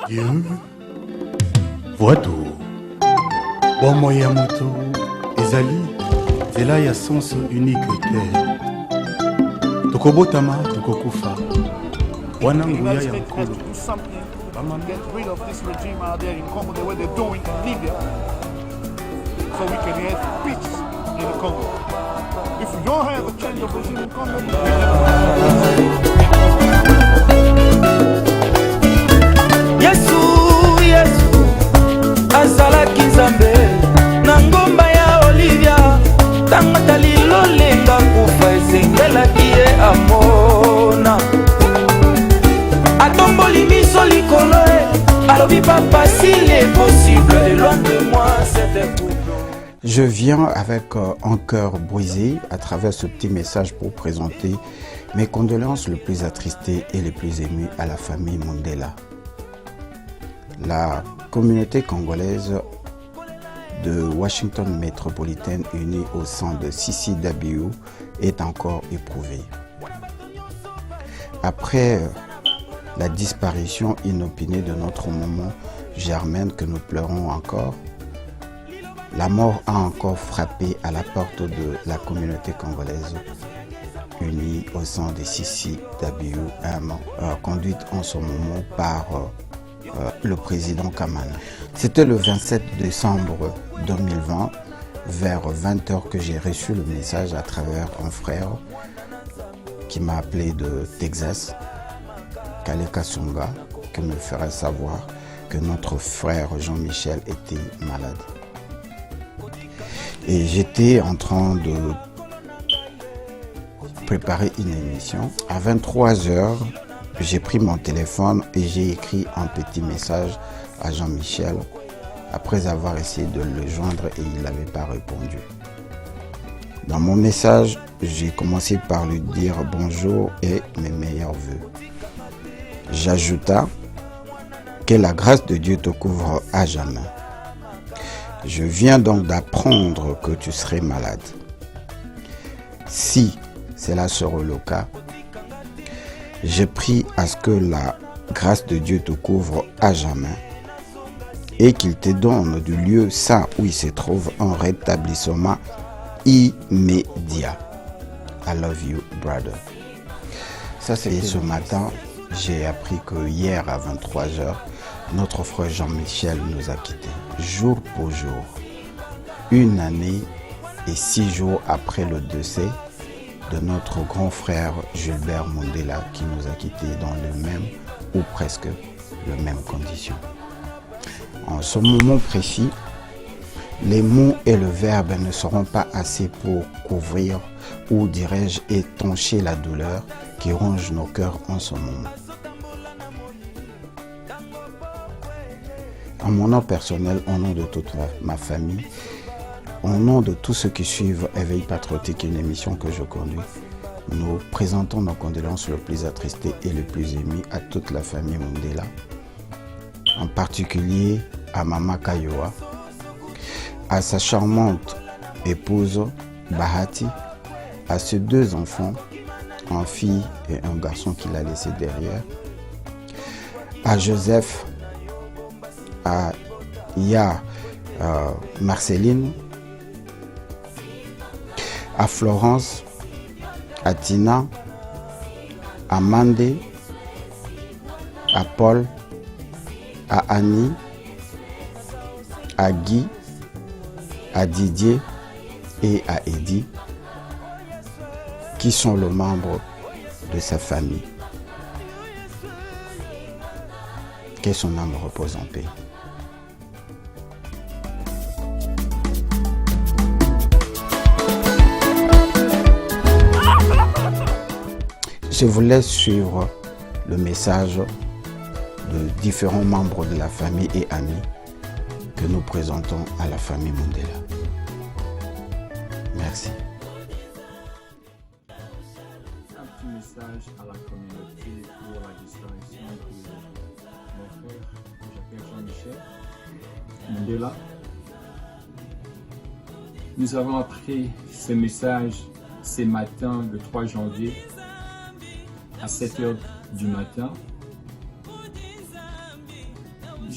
Dieu, voito, bomo ya moto, ezali, nzela ya sens unique te. Tokobotama, tokokufa. Wana nguya ya nkolo. Get rid of this regime out there in Congo the way they're doing in Libya, so we can have peace in the Congo. If we don't have a change of regime in Congo, Yesu, Yesu, azalaki nzambe na ngomba ya Olivia, tanga talilo lenga kufa esengelaki ye amona. Atomboli miso likolo alobi papa s'il est possible de loin de moi cette coupe. Je viens avec un cœur brisé à travers ce petit message pour présenter mes condoléances les plus attristées et les plus émues à la famille Mundela. La communauté congolaise de Washington métropolitaine unie au sein de CCW est encore éprouvée. Après la disparition inopinée de notre maman Germaine que nous pleurons encore, la mort a encore frappé à la porte de la communauté congolaise unie au sein de CCWM, conduite en ce moment par le président Kamana. C'était le 27 décembre 2020, vers 20h, que j'ai reçu le message à travers un frère qui m'a appelé de Texas, Kaleka Songa, qui me ferait savoir que notre frère Jean-Michel était malade. Et j'étais en train de préparer une émission. À 23h, j'ai pris mon téléphone et j'ai écrit un petit message à Jean-Michel après avoir essayé de le joindre et il n'avait pas répondu. Dans mon message, j'ai commencé par lui dire bonjour et mes meilleurs vœux. J'ajouta que la grâce de Dieu te couvre à jamais. Je viens donc d'apprendre que tu serais malade. Si cela serait le cas, je prie à ce que la grâce de Dieu te couvre à jamais et qu'il te donne du lieu saint où il se trouve un rétablissement immédiat. I love you, brother. Ça, c'est ce matin. J'ai appris que hier à 23h, notre frère Jean-Michel nous a quittés, jour pour jour. 1 année et 6 jours après le décès de notre grand frère Gilbert Mundela, qui nous a quittés dans le même ou presque les mêmes conditions. En ce moment précis, les mots et le verbe ne seront pas assez pour couvrir, ou dirais-je étancher la douleur qui ronge nos cœurs en ce moment. En mon nom personnel, au nom de toute ma famille, au nom de tous ceux qui suivent Éveil Patriotique, une émission que je conduis, nous présentons nos condoléances les plus attristées et les plus émues à toute la famille Mundela, en particulier à Mama Kayoa, à sa charmante épouse Bahati, à ses 2 enfants, une fille et un garçon qu'il a laissé derrière, à Joseph, à Marceline, à Florence, à Tina, à Mandé, à Paul, à Annie, à Guy, à Didier et à Eddie, qui sont les membres de sa famille. Que son âme repose en paix. Je vous laisse suivre le message de différents membres de la famille et amis que nous présentons à la famille Mundela. Merci. Un petit message à la communauté pour la disparition de mon frère, que j'appelle Jean-Michel Mundela. Nous avons appris ce message ce matin, le 3 janvier, à 7h du matin.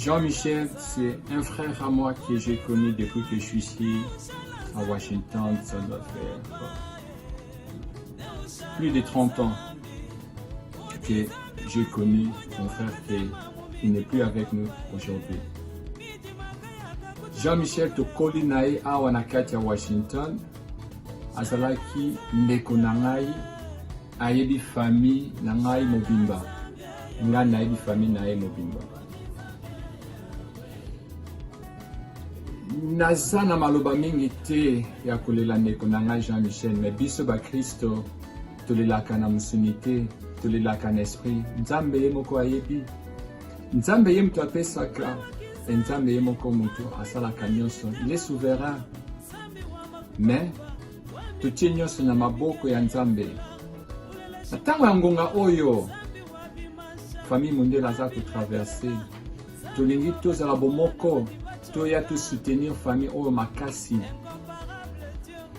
Jean-Michel, c'est un frère à moi que j'ai connu depuis que je suis ici à Washington. Ça doit faire plus de 30 ans que j'ai connu mon frère qui n'est plus avec nous aujourd'hui. Jean-Michel tokoli na ye awa na kati ya Washington azalaki ndeko na ngai ayebi famille na ngai mobimba ngai nayebi famille na ye mobimba. Naza na maloba mingi te ya kolela ndeko na ngai Jean-Michel, mais biso bakristo tolelaka na mosuni te, tolelaka na esprit. Nzambe ye moko ayebi, Nzambe ye moto apesaka, Nzambe ye moko moto asalaka nyonso. Il est souverain, mais totie nyonso na maboko ya Nzambe. Na ntango ya ngonga oyo famille mondele aza kotraverse, tolingi tozala bomoko, toya to soutenir famille oyo makasi,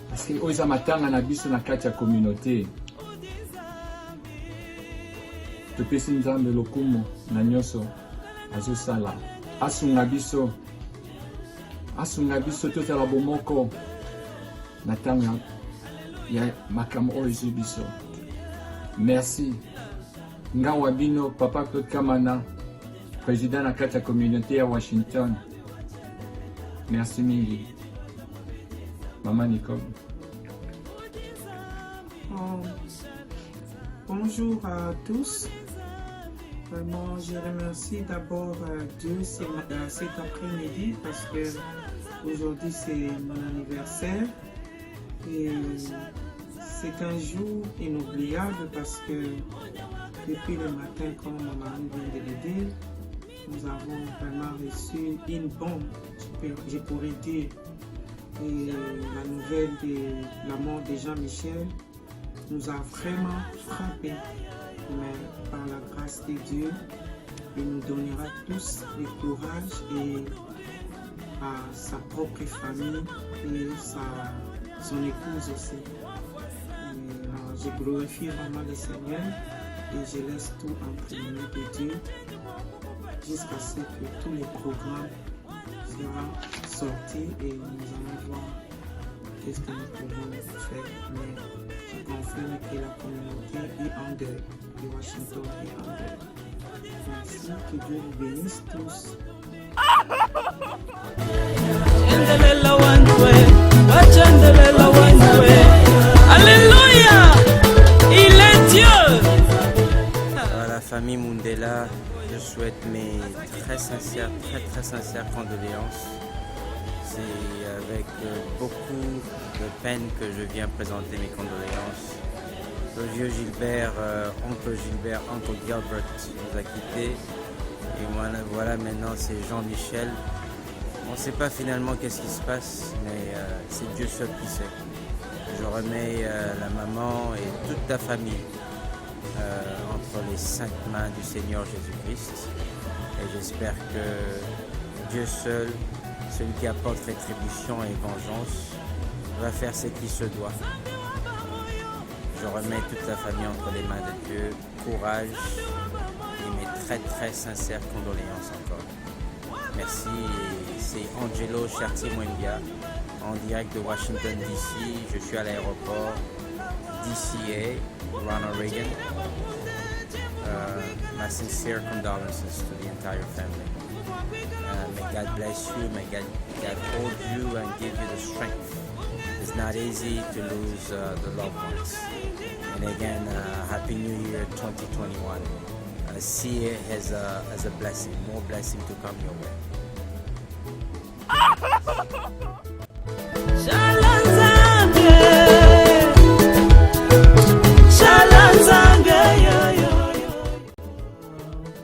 parce que oyo eza matanga na biso na kati ya communauté. Topesi Nzambe lokumu na nyonso azosala, asunga biso tozala bomoko na ntango ya makambo oyo ezwi biso. Merci ngawa bino Papa Claude Kamana, président na kati ya communauté ya Washington. Merci mingi Maman Nicole. Bonjour à tous. Vraiment, je remercie d'abord Dieu cet après-midi parce que aujourd'hui c'est mon anniversaire et c'est un jour inoubliable parce que depuis le matin, comme mon mari vient de le dire, nous avons vraiment reçu une bombe, je pourrais dire, et la nouvelle de la mort de Jean-Michel nous a vraiment frappé, mais par la grâce de Dieu, il nous donnera tous le courage et à sa propre famille et son épouse aussi. Et, je glorifie vraiment le Seigneur et je laisse tout entre les mains de Dieu jusqu'à ce que tous les programmes seront sortis et nous allons voir qu'est-ce que nous pouvons faire. Mais je confirme que la communauté est en deuil, de Washington est en deuil. Merci, que Dieu vous bénisse tous. Alléluia, il est Dieu. À la famille Mundela, je souhaite mes très sincères condoléances. C'est avec beaucoup de peine que je viens présenter mes condoléances. Le vieux Gilbert, oncle Gilbert nous a quittés. Et voilà maintenant c'est Jean-Michel. On ne sait pas finalement qu'est-ce qui se passe, mais c'est Dieu seul qui sait. Je remets la maman et toute ta famille entre les saintes mains du Seigneur Jésus-Christ. Et j'espère que Dieu seul, celui qui apporte rétribution et vengeance, va faire ce qui se doit. Je remets toute la famille entre les mains de Dieu. Courage et mes très sincères condoléances encore. Merci. C'est Angelo Chartier-Mwendia en direct de Washington DC. Je suis à l'aéroport DCA, Ronald Reagan. My sincere condolences to the entire family. May God bless you, may God hold you and give you the strength. It's not easy to lose the loved ones. And again, Happy New Year 2021. See it as a blessing, more blessing to come your way.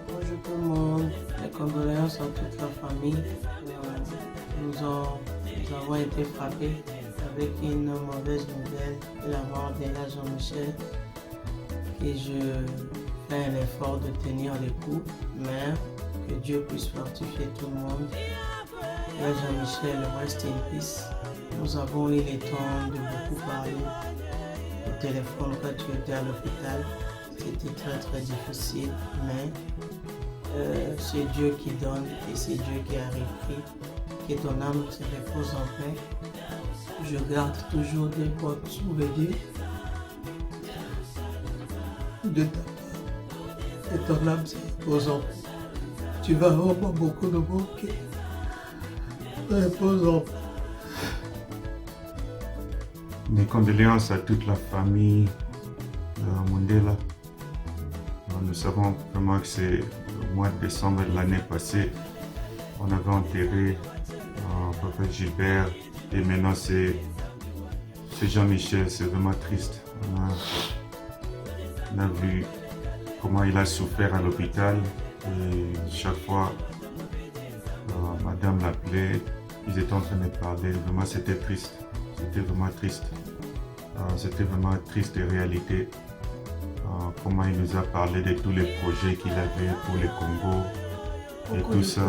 Bonjour tout le monde, les condoléances à toute la famille. Nous avons été frappés avec une mauvaise nouvelle de la mort de Jean-Michel. Et je fais un effort de tenir les coups, mais que Dieu puisse fortifier tout le monde. Jean-Michel, rest in peace. Nous avons eu le temps de beaucoup parler au téléphone quand tu étais à l'hôpital. C'était très difficile, mais c'est Dieu qui donne et c'est Dieu qui a repris. Que ton âme se repose en paix. Je garde toujours des bons souvenirs de ta part. Et ton âme se repose en paix. Tu vas avoir beaucoup de mots qui reposent en paix. Mes condoléances à toute la famille Mundela. Nous savons vraiment que c'est au mois de décembre de l'année passée. On avait enterré Papa Gilbert et maintenant c'est Jean-Michel. C'est vraiment triste. On a vu comment il a souffert à l'hôpital et chaque fois madame l'appelait, ils étaient en train de parler. Vraiment c'était triste. C'était vraiment triste. C'était vraiment triste et réalité. Comment il nous a parlé de tous les projets qu'il avait pour le Congo et tout ça.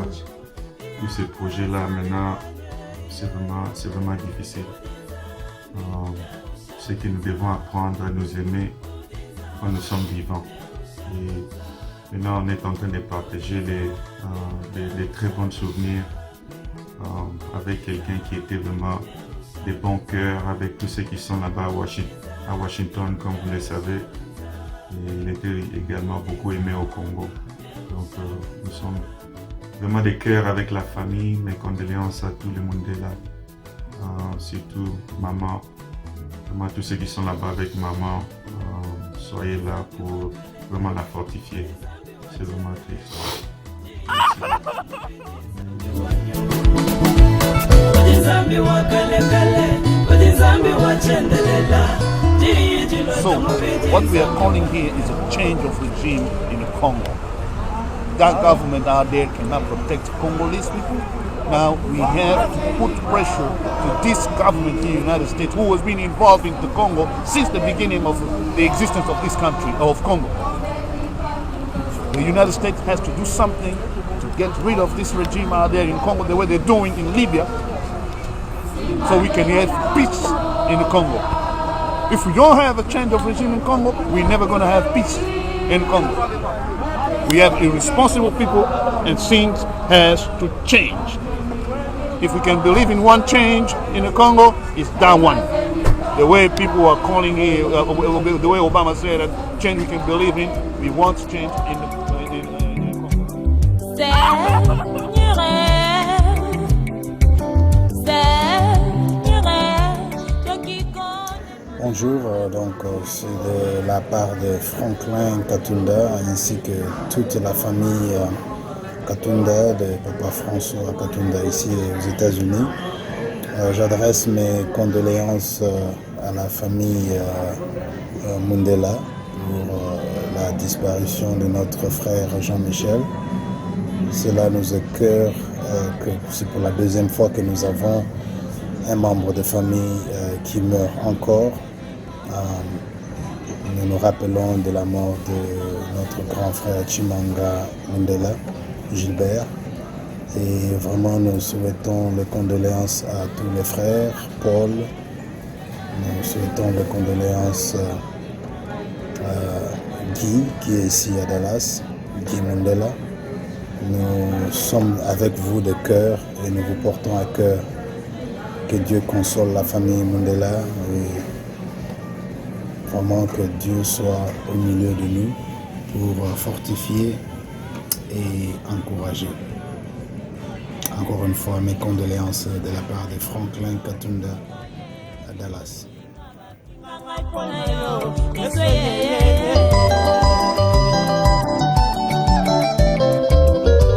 Tous ces projets-là, maintenant, c'est vraiment difficile. C'est que nous devons apprendre à nous aimer quand nous sommes vivants. Et maintenant, on est en train de partager les très bons souvenirs avec quelqu'un qui était vraiment de bon cœur, avec tous ceux qui sont là-bas à Washington, comme vous le savez. Et il était également beaucoup aimé au Congo. Donc nous sommes vraiment de cœur avec la famille. Mes condoléances à tout le monde là. Surtout maman. Vraiment tous ceux qui sont là-bas avec maman. Soyez là pour vraiment la fortifier. C'est vraiment triste. So, what we are calling here is a change of regime in the Congo. That government out there cannot protect Congolese people. Now we have to put pressure to this government here in the United States, who has been involved in the Congo since the beginning of the existence of this country, of Congo. The United States has to do something to get rid of this regime out there in Congo, the way they're doing in Libya, so we can have peace in the Congo. If we don't have a change of regime in Congo, we're never going to have peace in Congo. We have irresponsible people and things has to change. If we can believe in one change in the Congo, it's that one. The way people are calling here, the way Obama said that change we can believe in, we want change in the Congo. Bonjour, c'est de la part de Franklin Katunda ainsi que toute la famille Katunda, de Papa François Katunda ici aux États-Unis. J'adresse mes condoléances à la famille Mundela pour la disparition de notre frère Jean-Michel. Cela nous écoeure que c'est pour la deuxième fois que nous avons un membre de famille qui meurt encore. Nous nous rappelons de la mort de notre grand frère Chimanga Mundela, Gilbert. Et vraiment, nous souhaitons les condoléances à tous les frères, Paul. Nous souhaitons les condoléances à Guy, qui est ici à Dallas, Guy Mundela. Nous sommes avec vous de cœur et nous vous portons à cœur. Que Dieu console la famille Mundela et vraiment que Dieu soit au milieu de nous pour fortifier et encourager. Encore une fois, mes condoléances de la part de Franklin Katunda à Dallas.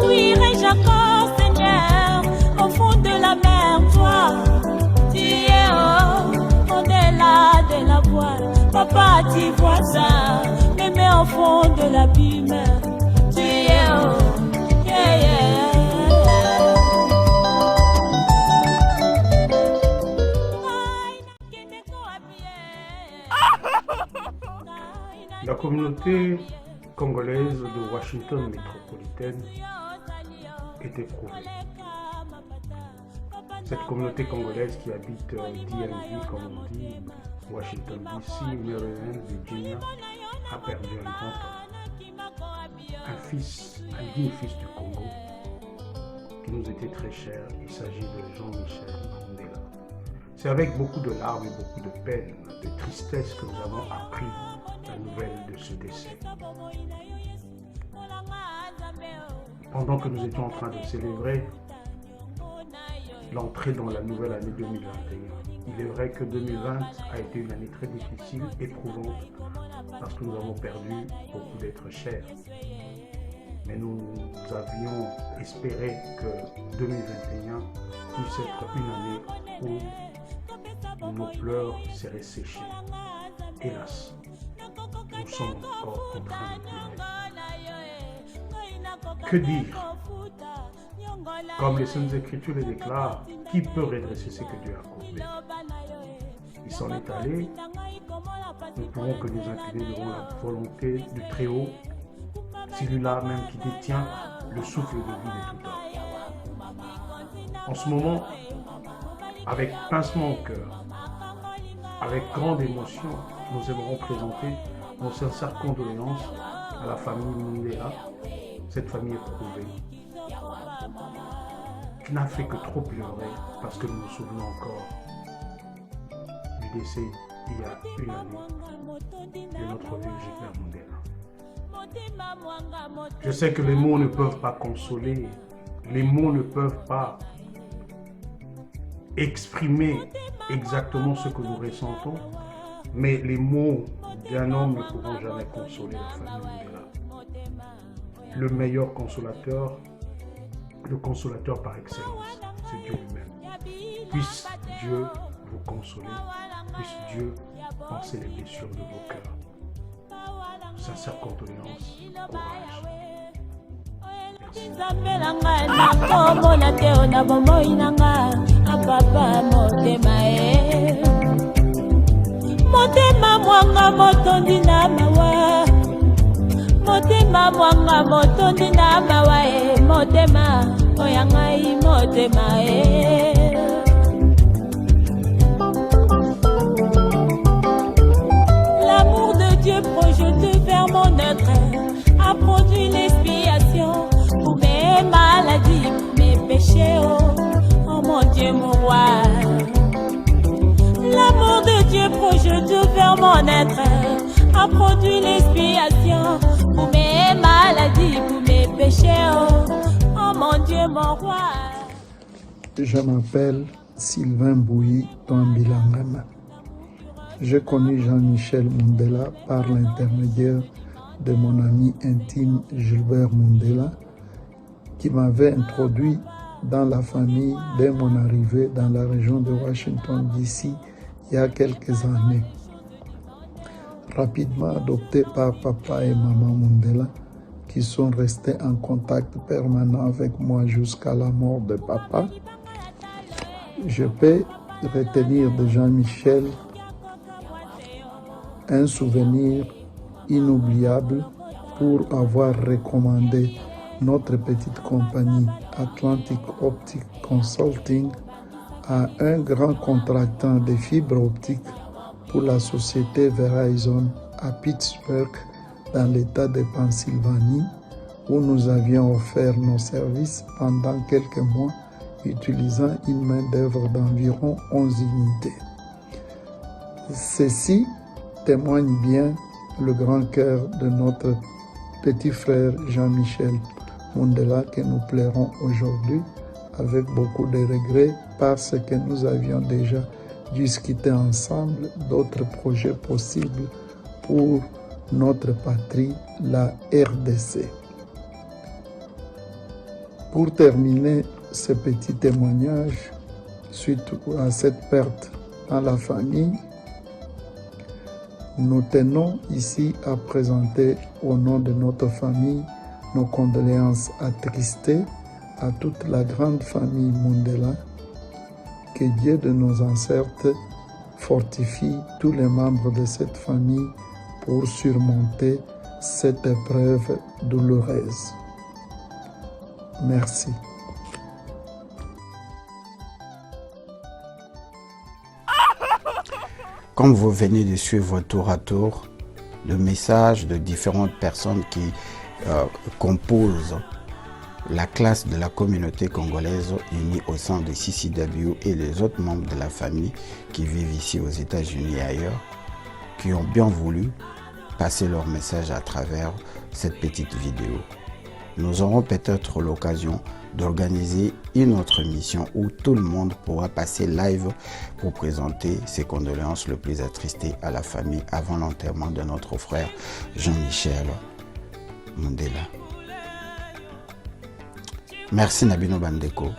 Oui, Jacob, Seigneur, au fond de la mer, toi, tu es au-delà de la voile. Papa, tu vois ça, mais au fond de l'abîme, tu es au, yeah, yeah. La communauté congolaise de Washington métropolitaine est éprouvée. Cette communauté congolaise qui habite DMV, comme on dit, Washington DC, Maryland, Virginia, a perdu un grand homme. un digne fils du Congo, qui nous était très cher. Il s'agit de Jean-Michel Mandela. C'est avec beaucoup de larmes et beaucoup de peine, de tristesse que nous avons appris la nouvelle de ce décès. Pendant que nous étions en train de célébrer l'entrée dans la nouvelle année 2021, il est vrai que 2020 a été une année très difficile, éprouvante, parce que nous avons perdu beaucoup d'êtres chers. Mais nous avions espéré que 2021 puisse être une année où nos pleurs seraient séchés. Hélas, nous sommes encore contraints de pleurer. Que dire? Comme les Saintes Écritures le déclarent, qui peut redresser ce que Dieu a courbé? Il s'en est allé. Nous pouvons que nous incliner devant la volonté du Très-Haut, celui-là même qui détient le souffle de vie de tout homme. En ce moment, avec pincement au cœur, avec grande émotion, nous aimerons présenter nos sincères condoléances à la famille Mandela, cette famille éprouvée, qui n'a fait que trop pleurer parce que nous nous souvenons encore du décès il y a une année de notre vieux Gilbert Mandela. Je sais que les mots ne peuvent pas consoler, les mots ne peuvent pas exprimer exactement ce que nous ressentons, mais les mots d'un homme ne pourront jamais consoler la famille Mandela. Le meilleur consolateur, le consolateur par excellence, c'est Dieu lui-même. Puisse Dieu vous consoler, puisse Dieu penser les blessures de vos cœurs. Sincère condoléance, courage. Motema mwanga motondi na mawa, motema mwanga motondi na mawa, motema oyangai motema L'amour de Dieu projeté vers mon être a produit l'expiation pour mes maladies, pour mes péchés, oh mon Dieu, mon roi. L'amour de Dieu projeté vers mon être a produit l'expiation pour mes maladies, pour mes péchés, oh mon Dieu, mon roi. Je m'appelle Sylvain Bouilly Toambilangana. J'ai connu Jean-Michel Mandela par l'intermédiaire de mon ami intime Gilbert Mandela, qui m'avait introduit dans la famille dès mon arrivée dans la région de Washington DC il y a quelques années. Rapidement adopté par papa et maman Mandela, qui sont restés en contact permanent avec moi jusqu'à la mort de papa, je peux retenir de Jean-Michel un souvenir inoubliable pour avoir recommandé notre petite compagnie Atlantic Optic Consulting à un grand contractant de fibres optiques pour la société Verizon à Pittsburgh, dans l'État de Pennsylvanie, où nous avions offert nos services pendant quelques mois, utilisant une main-d'œuvre d'environ 11 unités. Ceci témoigne bien le grand cœur de notre petit frère Jean-Michel Mandela, que nous pleurons aujourd'hui avec beaucoup de regrets parce que nous avions déjà discuté ensemble d'autres projets possibles pour notre patrie, la RDC. Pour terminer ce petit témoignage suite à cette perte dans la famille, nous tenons ici à présenter au nom de notre famille nos condoléances attristées à toute la grande famille Mandela. Que Dieu de nos ancêtres fortifie tous les membres de cette famille pour surmonter cette épreuve douloureuse. Merci. Comme vous venez de suivre tour à tour le message de différentes personnes qui composent la classe de la communauté congolaise unie au sein de CCW et les autres membres de la famille qui vivent ici aux États-Unis et ailleurs, qui ont bien voulu passer leur message à travers cette petite vidéo. Nous aurons peut-être l'occasion d'organiser une autre émission où tout le monde pourra passer live pour présenter ses condoléances le plus attristées à la famille avant l'enterrement de notre frère Jean-Michel Mundela. Merci Nabino Bandeko.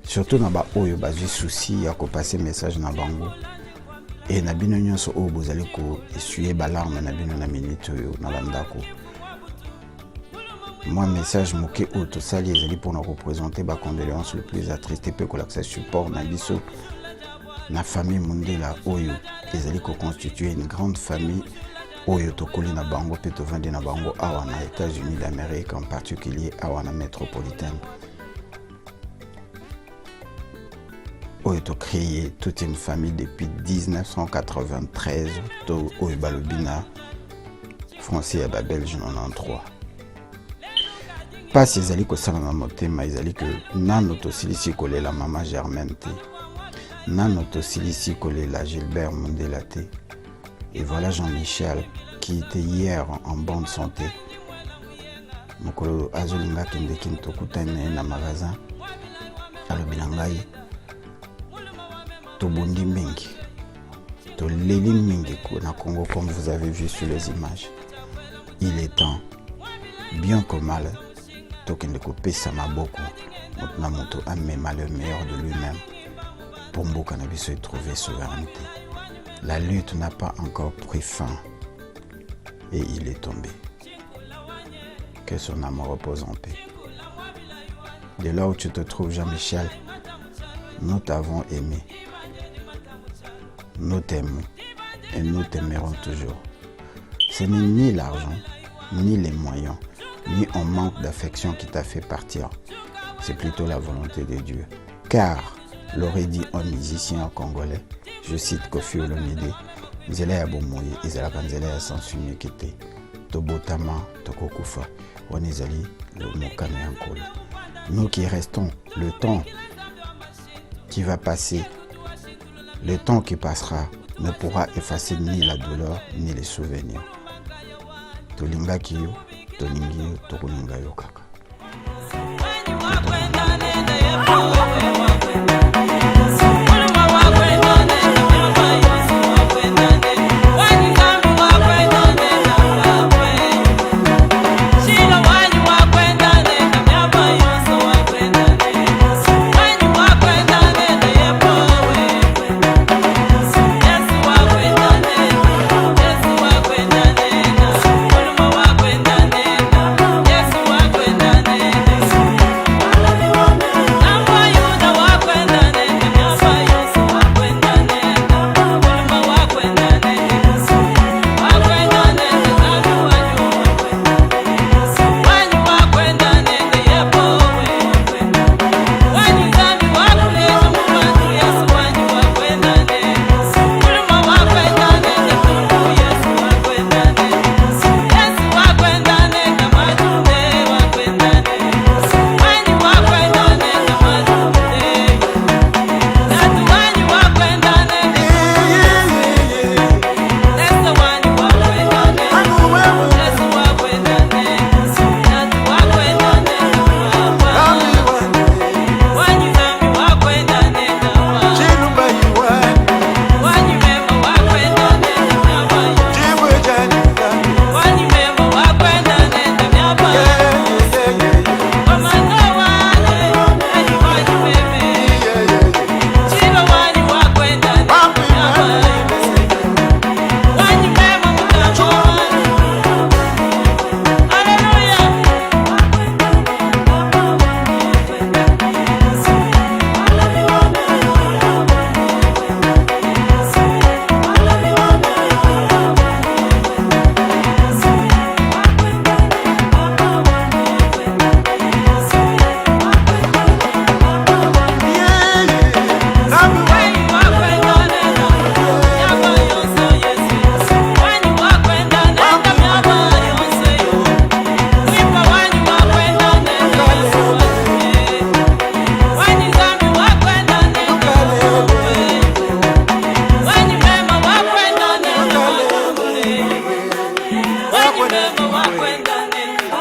Surtout naba oyo bazwi souci ya ko passer message na bango. Et Nabino nyonso oyo bozali ko essuyer balarme Nabino na minute oyo na bandako. Moi message moké oyo tosali ezali pour nous représenter ba condoléances le plus attristé pe ko l'accès support na biso na famille Mundela oyo ezali ko constituer une grande famille oyo tokoli na bango pe tovandi na bango awa na États-Unis d'Amérique, en particulier awa na métropolitaine. Oyo to créé toute une famille depuis 1993 to oyo balobina français ya ba belge 93. Pas ezali ko sala na motema ezali que nano tosilisi kolela mama Germaine te. Nano tosilisi kolela Gilbert Mundela te. Et voilà Jean-Michel qui était hier en bonne santé. Mokolo azolinga kende kinto kutane na magasin. Alobina ngai tobondi mingi. To leli mingi na Congo comme vous avez vu sur les images. Il est temps, bien que mal, tokende kopesa maboko na moto amema le meilleur de lui-même pour mboka na biso trouver souveraineté. La lutte n'a pas encore pris fin et il est tombé. Que son âme repose en paix. De là où tu te trouves, Jean-Michel, nous t'avons aimé. Nous t'aimons et nous t'aimerons toujours. Ce n'est ni l'argent, ni les moyens, ni un manque d'affection qui t'a fait partir. C'est plutôt la volonté de Dieu. Car, l'aurait dit un musicien congolais, je cite Kofi Olomide, nzela ya bomoye ezalaka nzela ya sansu mikete tobotama tokokufa wana ezali le mokano ya nkolo. Nous qui restons, le temps qui va passer, le temps qui passera ne pourra effacer ni la douleur ni les souvenirs. Tolingaki yo, tolingi yo, tokolinga yo kaka. Yes,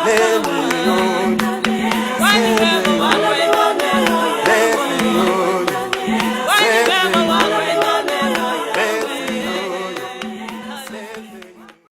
Alléluia.